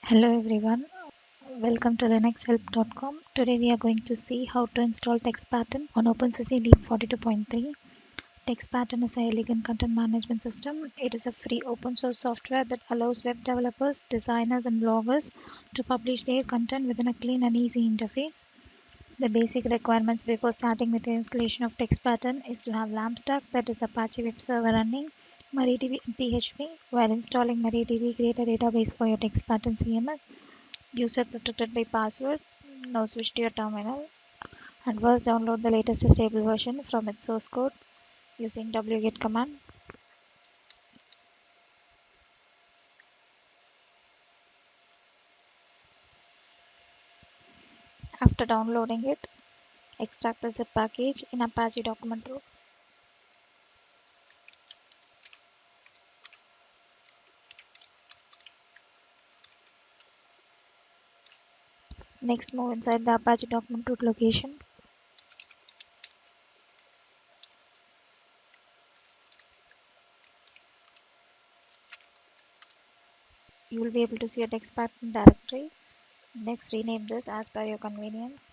Hello everyone, welcome to linuxhelp.com. Today we are going to see how to install Textpattern on OpenSUSE Leap 42.3. Textpattern is a elegant content management system. It is a free open source software that allows web developers, designers and bloggers to publish their content within a clean and easy interface. The basic requirements before starting with the installation of Textpattern is to have LAMP stack, that is Apache web server running, MariaDB and PHP. While installing MariaDB, create a database for your Textpattern CMS. User protected by password. Now switch to your terminal and first download the latest stable version from its source code using wget command. After downloading it, extract the zip package in Apache document root. Next, move inside the Apache document root location. You will be able to see a Textpattern directory. Next, rename this as per your convenience.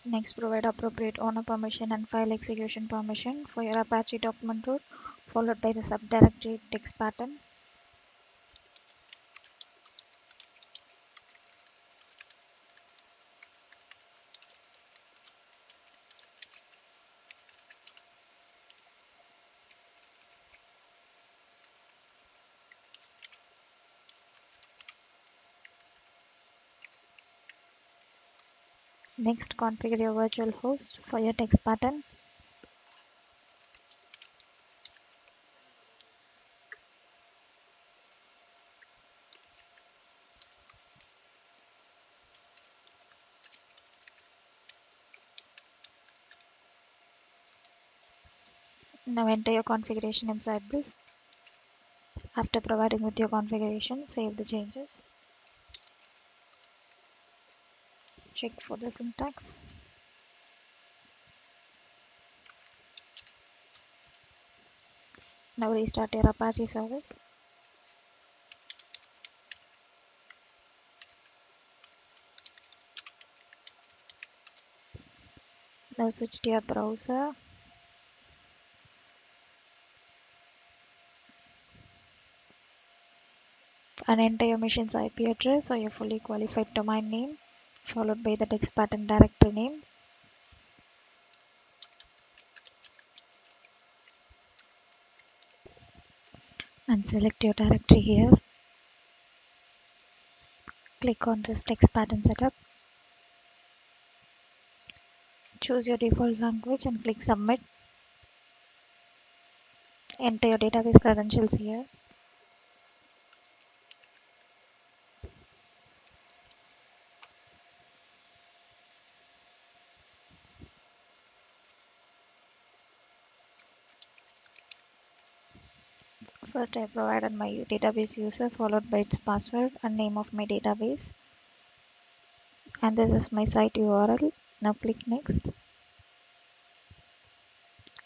Next, provide appropriate owner permission and file execution permission for your Apache document root, followed by the subdirectory Textpattern. Next, configure your virtual host for your Textpattern. Now enter your configuration inside this. After providing with your configuration, save the changes. Check for the syntax. Now restart your Apache service. Now switch to your browser. And enter your machine's IP address or your fully qualified domain name, followed by the Textpattern directory name. And select your directory here. Click on this Textpattern setup. Choose your default language and click submit. Enter your database credentials here. First, I provided my database user followed by its password and name of my database. And this is my site URL. Now click next.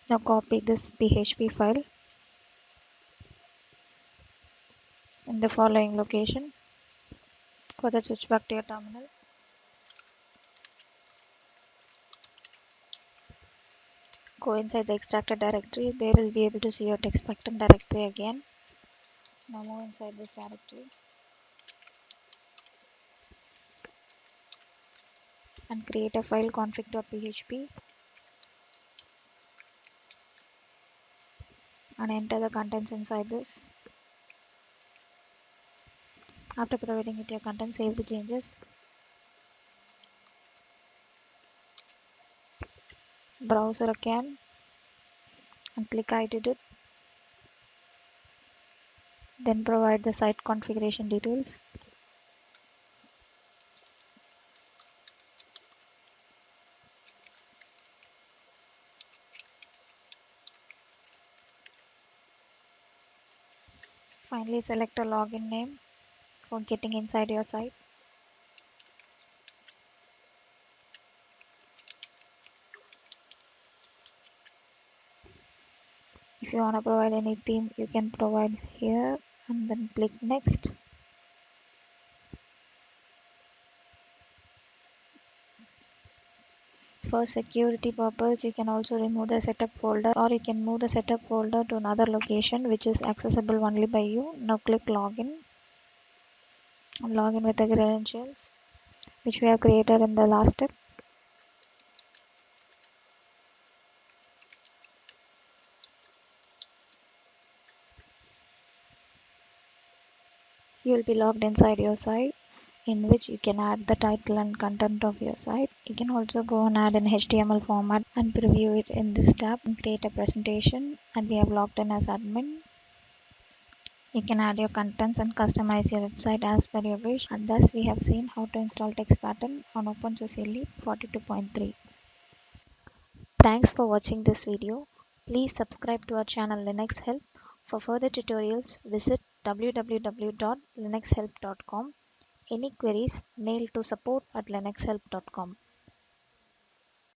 Now copy this PHP file in the following location. Further switch back to your terminal. Go inside the extracted directory. There you'll be able to see your Textpattern directory again. Now move inside this directory and create a file config.php and enter the contents inside this. After providing with your content, save the changes. Browser again and click I did it. Then provide the site configuration details. Finally, select a login name for getting inside your site. you want to provide any theme, you can provide here and then click next. For security purpose, you can also remove the setup folder, or you can move the setup folder to another location which is accessible only by you. Now click login and login with the credentials which we have created in the last step. You will be logged inside your site, in which you can add the title and content of your site. You can also go and add an HTML format and preview it in this tab and create a presentation, and we have logged in as admin. You can add your contents and customize your website as per your wish, and thus we have seen how to install Textpattern on OpenSUSE Leap 42.3. Thanks for watching this video. Please subscribe to our channel Linux Help. For further tutorials, visit www.linuxhelp.com. Any queries, mail to support@linuxhelp.com.